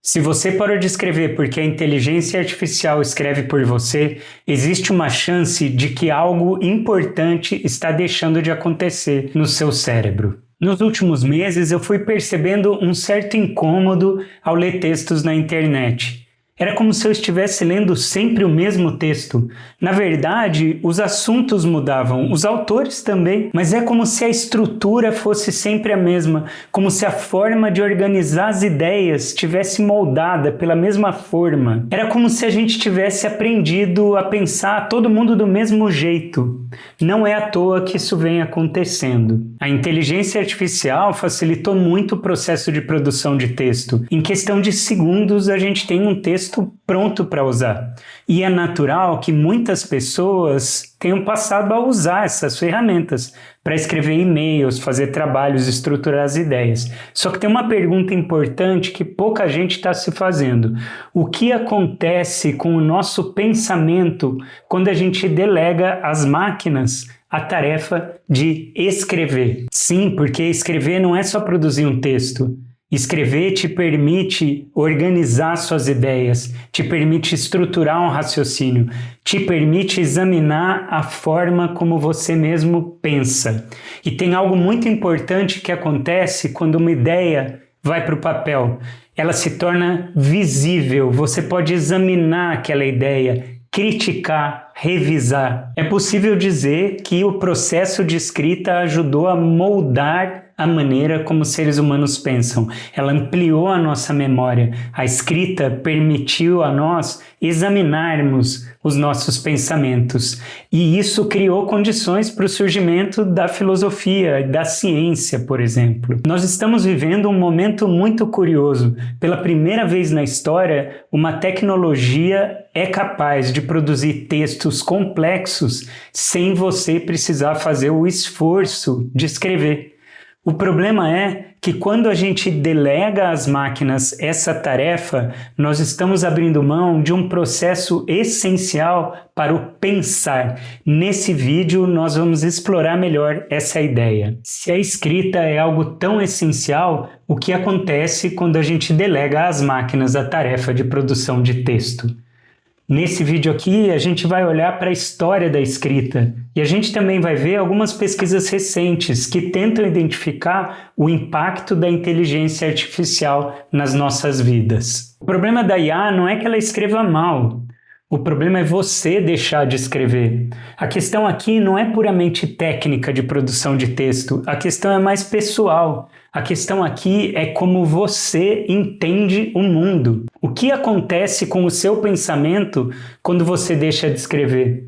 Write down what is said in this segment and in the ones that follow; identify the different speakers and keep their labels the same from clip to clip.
Speaker 1: Se você parou de escrever porque a inteligência artificial escreve por você, existe uma chance de que algo importante está deixando de acontecer no seu cérebro. Nos últimos meses, eu fui percebendo um certo incômodo ao ler textos na internet. Era como se eu estivesse lendo sempre o mesmo texto. Na verdade, os assuntos mudavam, os autores também, mas é como se a estrutura fosse sempre a mesma, como se a forma de organizar as ideias tivesse moldada pela mesma forma. Era como se a gente tivesse aprendido a pensar todo mundo do mesmo jeito. Não é à toa que isso vem acontecendo. A inteligência artificial facilitou muito o processo de produção de texto. Em questão de segundos, a gente tem um texto pronto para usar. E é natural que muitas pessoas tenham passado a usar essas ferramentas para escrever e-mails, fazer trabalhos, estruturar as ideias. Só que tem uma pergunta importante que pouca gente está se fazendo. O que acontece com o nosso pensamento quando a gente delega às máquinas a tarefa de escrever? Sim, porque escrever não é só produzir um texto. Escrever te permite organizar suas ideias, te permite estruturar um raciocínio, te permite examinar a forma como você mesmo pensa. E tem algo muito importante que acontece quando uma ideia vai para o papel. Ela se torna visível, você pode examinar aquela ideia, criticar, revisar. É possível dizer que o processo de escrita ajudou a moldar a maneira como os seres humanos pensam. Ela ampliou a nossa memória. A escrita permitiu a nós examinarmos os nossos pensamentos. E isso criou condições para o surgimento da filosofia e da ciência, por exemplo. Nós estamos vivendo um momento muito curioso. Pela primeira vez na história, uma tecnologia é capaz de produzir textos complexos sem você precisar fazer o esforço de escrever. O problema é que quando a gente delega às máquinas essa tarefa, nós estamos abrindo mão de um processo essencial para o pensar. Nesse vídeo, nós vamos explorar melhor essa ideia. Se a escrita é algo tão essencial, o que acontece quando a gente delega às máquinas a tarefa de produção de texto? Nesse vídeo aqui, a gente vai olhar para a história da escrita e a gente também vai ver algumas pesquisas recentes que tentam identificar o impacto da inteligência artificial nas nossas vidas. O problema da IA não é que ela escreva mal. O problema é você deixar de escrever. A questão aqui não é puramente técnica de produção de texto, a questão é mais pessoal. A questão aqui é como você entende o mundo. O que acontece com o seu pensamento quando você deixa de escrever?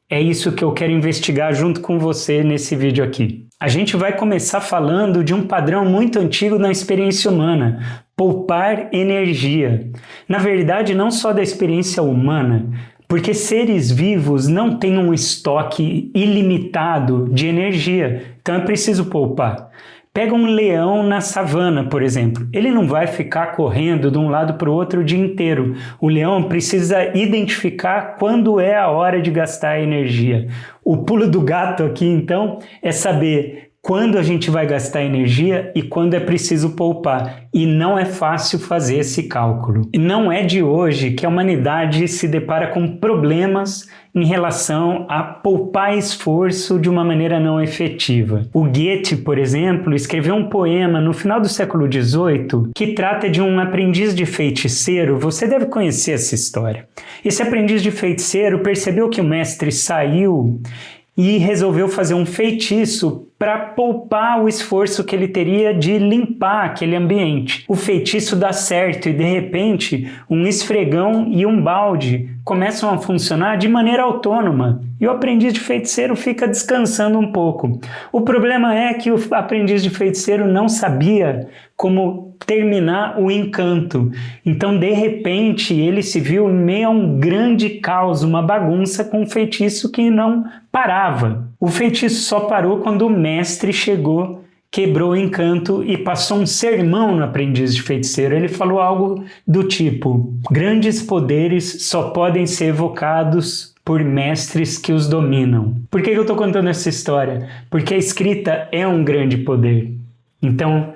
Speaker 1: É isso que eu quero investigar junto com você nesse vídeo aqui. A gente vai começar falando de um padrão muito antigo na experiência humana: poupar energia. Na verdade, não só da experiência humana, porque seres vivos não têm um estoque ilimitado de energia, então é preciso poupar. Pega um leão na savana, por exemplo. Ele não vai ficar correndo de um lado para o outro o dia inteiro. O leão precisa identificar quando é a hora de gastar energia. O pulo do gato aqui, então, é saber quando a gente vai gastar energia e quando é preciso poupar. E não é fácil fazer esse cálculo. E não é de hoje que a humanidade se depara com problemas em relação a poupar esforço de uma maneira não efetiva. O Goethe, por exemplo, escreveu um poema no final do século XVIII que trata de um aprendiz de feiticeiro. Você deve conhecer essa história. Esse aprendiz de feiticeiro percebeu que o mestre saiu e resolveu fazer um feitiço para poupar o esforço que ele teria de limpar aquele ambiente. O feitiço dá certo e, de repente, um esfregão e um balde começam a funcionar de maneira autônoma e o aprendiz de feiticeiro fica descansando um pouco. O problema é que o aprendiz de feiticeiro não sabia como terminar o encanto. Então, de repente, ele se viu em meio a um grande caos, uma bagunça com um feitiço que não parava. O feitiço só parou quando o mestre chegou, quebrou o encanto e passou um sermão no aprendiz de feiticeiro. Ele falou algo do tipo: grandes poderes só podem ser evocados por mestres que os dominam. Por que eu estou contando essa história? Porque a escrita é um grande poder. Então,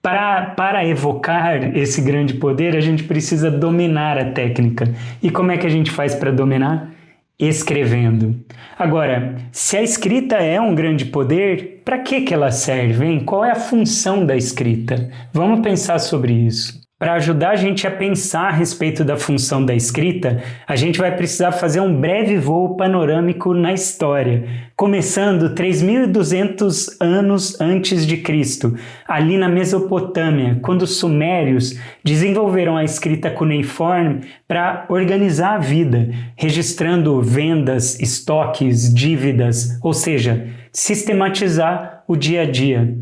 Speaker 1: Para evocar esse grande poder, a gente precisa dominar a técnica. E como é que a gente faz para dominar? Escrevendo. Agora, se a escrita é um grande poder, para que ela serve, hein? Qual é a função da escrita? Vamos pensar sobre isso. Para ajudar a gente a pensar a respeito da função da escrita, a gente vai precisar fazer um breve voo panorâmico na história, começando 3.200 anos antes de Cristo, ali na Mesopotâmia, quando os sumérios desenvolveram a escrita cuneiforme para organizar a vida, registrando vendas, estoques, dívidas, ou seja, sistematizar o dia a dia.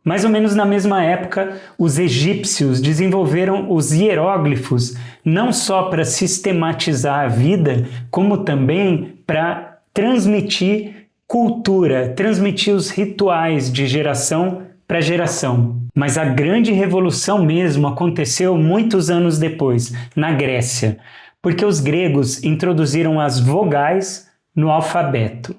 Speaker 1: Mais ou menos na mesma época, os egípcios desenvolveram os hieróglifos não só para sistematizar a vida, como também para transmitir cultura, transmitir os rituais de geração para geração. Mas a grande revolução mesmo aconteceu muitos anos depois, na Grécia, porque os gregos introduziram as vogais no alfabeto.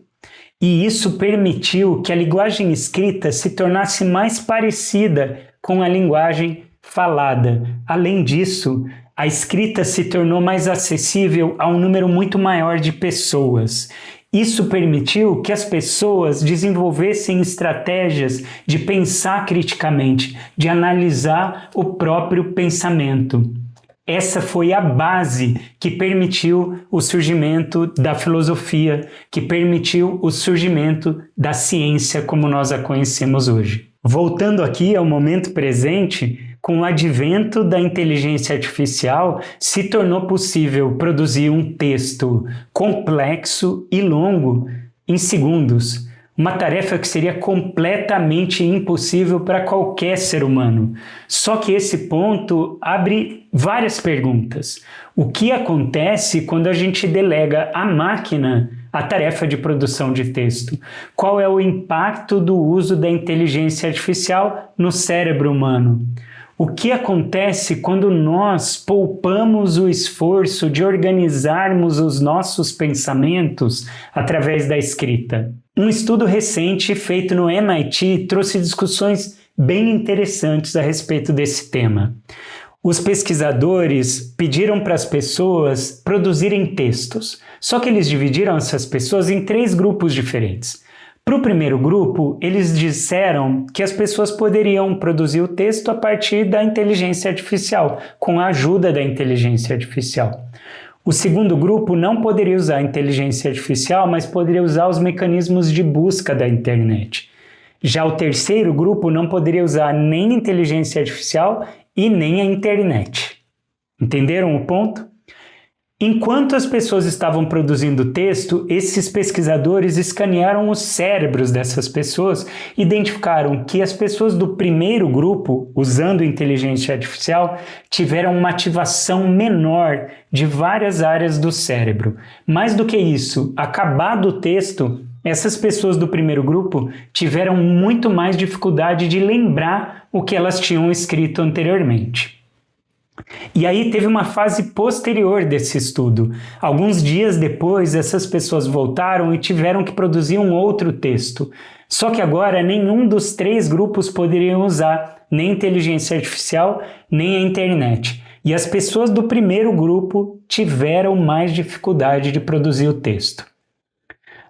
Speaker 1: E isso permitiu que a linguagem escrita se tornasse mais parecida com a linguagem falada. Além disso, a escrita se tornou mais acessível a um número muito maior de pessoas. Isso permitiu que as pessoas desenvolvessem estratégias de pensar criticamente, de analisar o próprio pensamento. Essa foi a base que permitiu o surgimento da filosofia, que permitiu o surgimento da ciência como nós a conhecemos hoje. Voltando aqui ao momento presente, com o advento da inteligência artificial, se tornou possível produzir um texto complexo e longo em segundos. Uma tarefa que seria completamente impossível para qualquer ser humano. Só que esse ponto abre várias perguntas. O que acontece quando a gente delega à máquina a tarefa de produção de texto? Qual é o impacto do uso da inteligência artificial no cérebro humano? O que acontece quando nós poupamos o esforço de organizarmos os nossos pensamentos através da escrita? Um estudo recente feito no MIT trouxe discussões bem interessantes a respeito desse tema. Os pesquisadores pediram para as pessoas produzirem textos, só que eles dividiram essas pessoas em 3 grupos diferentes. Para o primeiro grupo, eles disseram que as pessoas poderiam produzir o texto a partir da inteligência artificial, com a ajuda da inteligência artificial. O segundo grupo não poderia usar a inteligência artificial, mas poderia usar os mecanismos de busca da internet. Já o terceiro grupo não poderia usar nem inteligência artificial e nem a internet. Entenderam o ponto? Enquanto as pessoas estavam produzindo texto, esses pesquisadores escanearam os cérebros dessas pessoas e identificaram que as pessoas do primeiro grupo, usando inteligência artificial, tiveram uma ativação menor de várias áreas do cérebro. Mais do que isso, acabado o texto, essas pessoas do primeiro grupo tiveram muito mais dificuldade de lembrar o que elas tinham escrito anteriormente. E aí teve uma fase posterior desse estudo. Alguns dias depois, essas pessoas voltaram e tiveram que produzir um outro texto. Só que agora nenhum dos 3 grupos poderiam usar nem inteligência artificial, nem a internet. E as pessoas do primeiro grupo tiveram mais dificuldade de produzir o texto.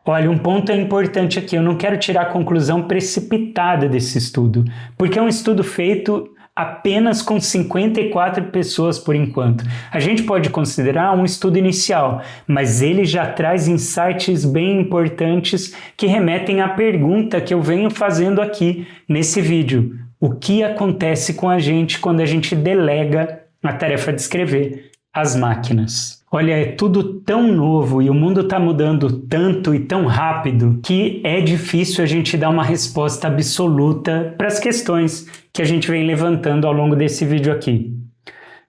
Speaker 1: Olha, um ponto é importante aqui, eu não quero tirar a conclusão precipitada desse estudo, porque é um estudo feito apenas com 54 pessoas por enquanto. A gente pode considerar um estudo inicial, mas ele já traz insights bem importantes que remetem à pergunta que eu venho fazendo aqui nesse vídeo. O que acontece com a gente quando a gente delega a tarefa de escrever às máquinas? Olha, é tudo tão novo e o mundo está mudando tanto e tão rápido que é difícil a gente dar uma resposta absoluta para as questões que a gente vem levantando ao longo desse vídeo aqui.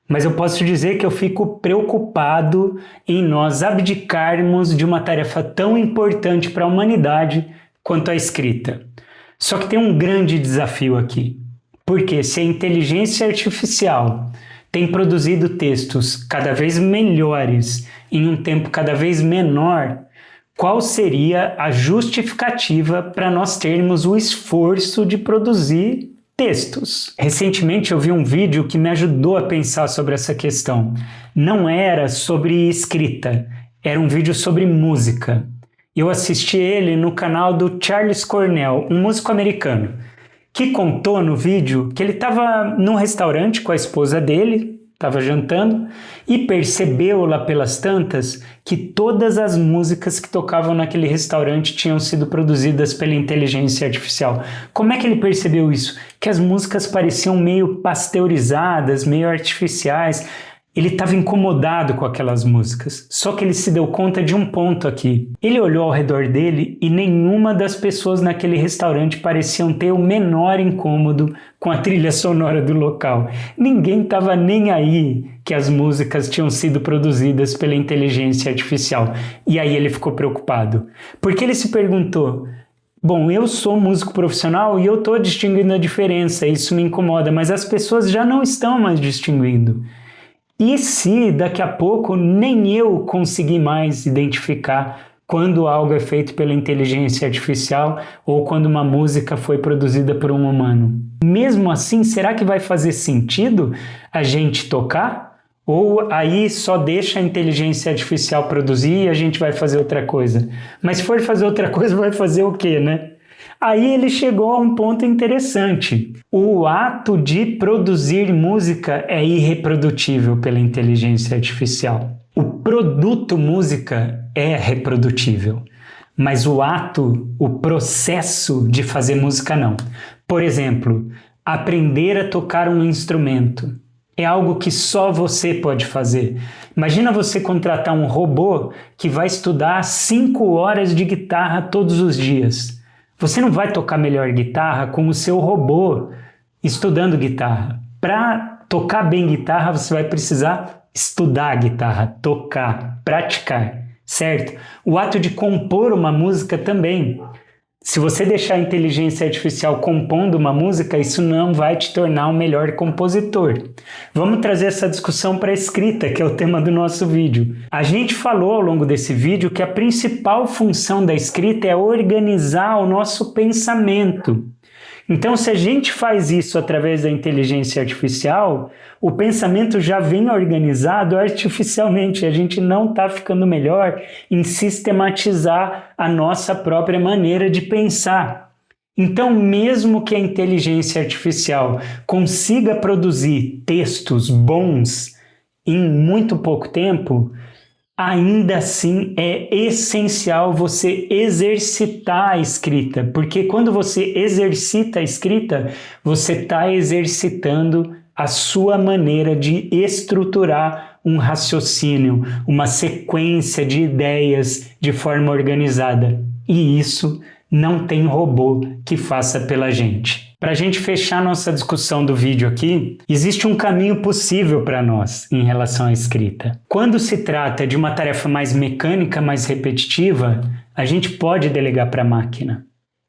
Speaker 1: Mas eu posso dizer que eu fico preocupado em nós abdicarmos de uma tarefa tão importante para a humanidade quanto a escrita. Só que tem um grande desafio aqui, porque se a inteligência artificial tem produzido textos cada vez melhores em um tempo cada vez menor, qual seria a justificativa para nós termos o esforço de produzir Textos. Recentemente eu vi um vídeo que me ajudou a pensar sobre essa questão. Não era sobre escrita, era um vídeo sobre música. Eu assisti ele no canal do Charles Cornell, um músico americano, que contou no vídeo que ele estava num restaurante com a esposa dele, estava jantando, e percebeu lá pelas tantas que todas as músicas que tocavam naquele restaurante tinham sido produzidas pela inteligência artificial. Como é que ele percebeu isso? Que as músicas pareciam meio pasteurizadas, meio artificiais. Ele estava incomodado com aquelas músicas, só que ele se deu conta de um ponto aqui. Ele olhou ao redor dele e nenhuma das pessoas naquele restaurante pareciam ter o menor incômodo com a trilha sonora do local. Ninguém estava nem aí que as músicas tinham sido produzidas pela inteligência artificial. E aí ele ficou preocupado, porque ele se perguntou: bom, eu sou músico profissional e eu estou distinguindo a diferença, isso me incomoda, mas as pessoas já não estão mais distinguindo. E se daqui a pouco nem eu conseguir mais identificar quando algo é feito pela inteligência artificial ou quando uma música foi produzida por um humano? Mesmo assim, será que vai fazer sentido a gente tocar? Ou aí só deixa a inteligência artificial produzir e a gente vai fazer outra coisa? Mas se for fazer outra coisa, vai fazer o quê, né? Aí ele chegou a um ponto interessante. O ato de produzir música é irreprodutível pela inteligência artificial. O produto música é reprodutível, mas o ato, o processo de fazer música não. Por exemplo, aprender a tocar um instrumento é algo que só você pode fazer. Imagina você contratar um robô que vai estudar 5 horas de guitarra todos os dias. Você não vai tocar melhor guitarra com o seu robô estudando guitarra. Para tocar bem guitarra, você vai precisar estudar guitarra, tocar, praticar, certo? O ato de compor uma música também. Se você deixar a inteligência artificial compondo uma música, isso não vai te tornar um melhor compositor. Vamos trazer essa discussão para a escrita, que é o tema do nosso vídeo. A gente falou ao longo desse vídeo que a principal função da escrita é organizar o nosso pensamento. Então, se a gente faz isso através da inteligência artificial, o pensamento já vem organizado artificialmente. A gente não está ficando melhor em sistematizar a nossa própria maneira de pensar. Então, mesmo que a inteligência artificial consiga produzir textos bons em muito pouco tempo, ainda assim é essencial você exercitar a escrita, porque quando você exercita a escrita, você está exercitando a sua maneira de estruturar um raciocínio, uma sequência de ideias de forma organizada. E isso não tem robô que faça pela gente. Para a gente fechar nossa discussão do vídeo aqui, existe um caminho possível para nós em relação à escrita. Quando se trata de uma tarefa mais mecânica, mais repetitiva, a gente pode delegar para a máquina.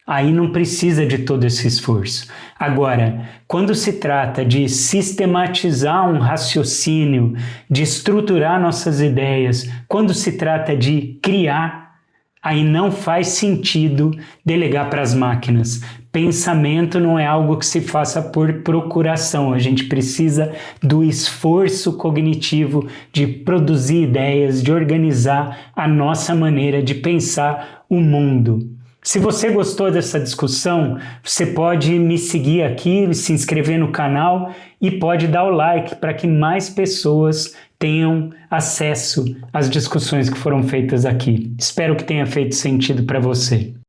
Speaker 1: Aí não precisa de todo esse esforço. Agora, quando se trata de sistematizar um raciocínio, de estruturar nossas ideias, quando se trata de criar, aí não faz sentido delegar para as máquinas. Pensamento não é algo que se faça por procuração. A gente precisa do esforço cognitivo de produzir ideias, de organizar a nossa maneira de pensar o mundo. Se você gostou dessa discussão, você pode me seguir aqui, se inscrever no canal e pode dar o like para que mais pessoas tenham acesso às discussões que foram feitas aqui. Espero que tenha feito sentido para você.